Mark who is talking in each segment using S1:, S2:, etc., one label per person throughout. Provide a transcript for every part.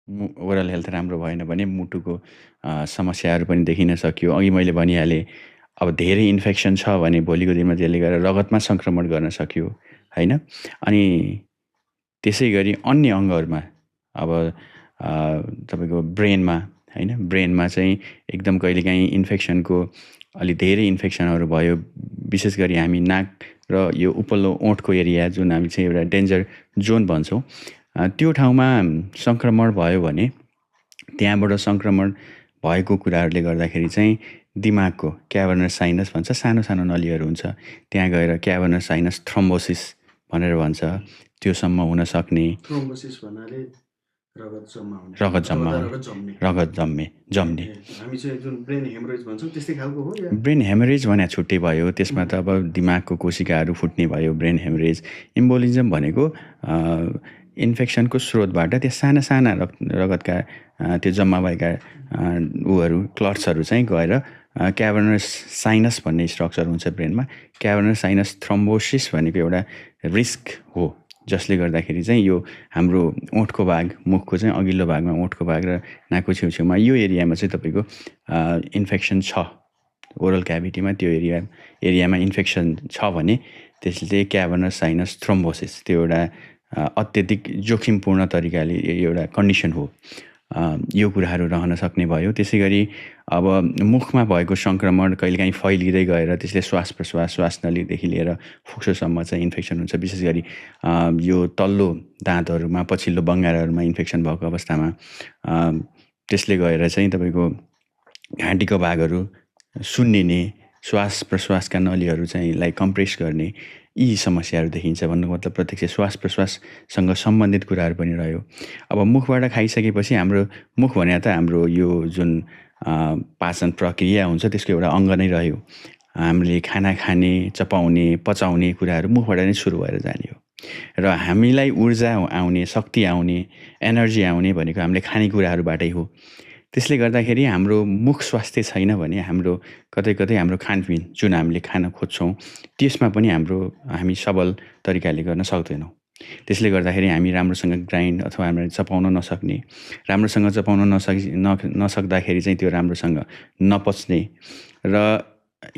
S1: Oral health राम्रो भएन भने मुटुको समस्याहरू पनि देखिन सक्यो। अघि मैले भनिहालेँ, अब धेरै इन्फेक्सन छ भने भोलिको दिनमा त्यसले गर्दा रगतमा सङ्क्रमण गर्न सक्यो, होइन? अनि त्यसै गरी अन्य अङ्गहरूमा अब तपाईँको ब्रेनमा, होइन? ब्रेनमा चाहिँ एकदम कहिलेकाहीँ इन्फेक्सनको अलि धेरै इन्फेक्सनहरू भयो। विशेष गरी हामी नाक र यो उपल्लो ओठको एरिया जुन हामी चाहिँ एउटा डेन्जर जोन भन्छौँ, त्यो ठाउँमा सङ्क्रमण भयो भने त्यहाँबाट सङ्क्रमण भएको कुराहरूले गर्दाखेरि चाहिँ दिमागको क्याभर्नस साइनस भन्छ, सानो सानो नलीहरू हुन्छ, त्यहाँ गएर क्याभर्नस साइनस थ्रोम्बोसिस भनेर भन्छ, त्योसम्म हुन सक्ने।
S2: थ्रोम्बोसिस भन्नाले रगत जम्मा हुने,
S1: रगत जम्मा
S2: अथवा
S1: हुने,
S2: रगत जम्ने।
S1: रगत जम्ने।
S2: हामी चाहिँ जुन ब्रेन हेमरेज भन्छौँ त्यस्तै खालको हो या?
S1: ब्रेन हेमरेज भने छुट्टै भयो, त्यसमा त अब दिमागको कोशिकाहरू फुट्ने भयो ब्रेन हेमरेज। इम्बोलिजम भनेको इन्फेक्सनको स्रोतबाट त्यो साना साना रगतका त्यो जम्मा भएका उहरू क्लट्सहरू चाहिँ गएर क्याभर्नस साइनस भन्ने स्ट्रक्चर हुन्छ ब्रेनमा। क्याभर्नस साइनस थ्रोम्बोसिस भनेको एउटा रिस्क हो, जसले गर्दाखेरि चाहिँ यो हाम्रो ओठको भाग, मुखको चाहिँ अघिल्लो भागमा ओठको भाग र नाकको छेउछेउमा यो एरियामा चाहिँ तपाईँको इन्फेक्सन छ, ओरल क्याभिटीमा त्यो एरियामा इन्फेक्सन छ भने त्यसले क्याभर्नस साइनस थ्रोम्बोसिस, त्यो एउटा अत्यधिक जोखिमपूर्ण तरिकाले एउटा कन्डिसन हो। यो कुराहरू रहन सक्ने भयो। त्यसै गरी अब मुखमा भएको सङ्क्रमण कहिलेकाहीँ फैलिँदै गएर त्यसले श्वास प्रश्वास, श्वासनलीदेखि लिएर फुक्सोसम्म चाहिँ इन्फेक्सन हुन्छ। विशेष गरी यो तल्लो दाँतहरूमा, पछिल्लो बङ्गाराहरूमा इन्फेक्सन भएको अवस्थामा त्यसले गएर चाहिँ तपाईँको घाँटीको भागहरू सुन्निने, श्वास प्रश्वासका नलीहरू चाहिँ लाई कम्प्रेस गर्ने, यी समस्याहरू देखिन्छ। भन्नुको मतलब प्रत्यक्ष श्वास प्रश्वाससँग सम्बन्धित कुराहरू पनि रह्यो। अब मुखबाट खाइसकेपछि हाम्रो मुख भने त हाम्रो यो जुन पाचन प्रक्रिया हुन्छ त्यसको एउटा अङ्ग नै रह्यो। हामीले खाना खाने, चपाउने, पचाउने कुराहरू मुखबाट नै सुरु भएर जाने हो। र हामीलाई ऊर्जा आउने, शक्ति आउने, एनर्जी आउने भनेको हामीले खानेकुराहरूबाटै हो। त्यसले गर्दाखेरि हाम्रो मुख स्वास्थ्य छैन भने हाम्रो कतै कतै हाम्रो खानपिन जुन हामीले खान खोज्छौँ त्यसमा पनि हामी सबल तरिकाले गर्न सक्दैनौँ। त्यसले गर्दाखेरि हामी राम्रोसँग ग्राइन्ड अथवा हामीले चपाउन नसक्ने, राम्रोसँग चपाउन नसक्दाखेरि चाहिँ त्यो राम्रोसँग नपच्ने, र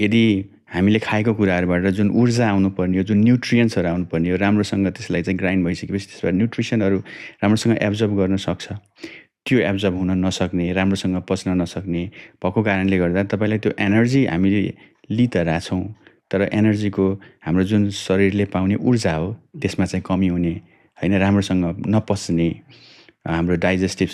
S1: यदि हामीले खाएको कुराहरूबाट जुन ऊर्जा आउनुपर्ने हो, जुन न्युट्रियन्ट्सहरू आउनुपर्ने हो, राम्रोसँग त्यसलाई चाहिँ ग्राइन्ड भइसकेपछि त्यसबाट न्युट्रिसनहरू राम्रोसँग एब्जर्ब गर्न सक्छ। त्यो एब्जर्ब हुन नसक्ने, राम्रोसँग पच्न नसक्ने भएको कारणले गर्दा तपाईँलाई त्यो एनर्जी हामीले लिइ त रहेछौँ, तर एनर्जीको हाम्रो जुन शरीरले पाउने ऊर्जा हो त्यसमा चाहिँ कमी हुने, होइन? राम्रोसँग नपच्ने, हाम्रो डाइजेस्टिभ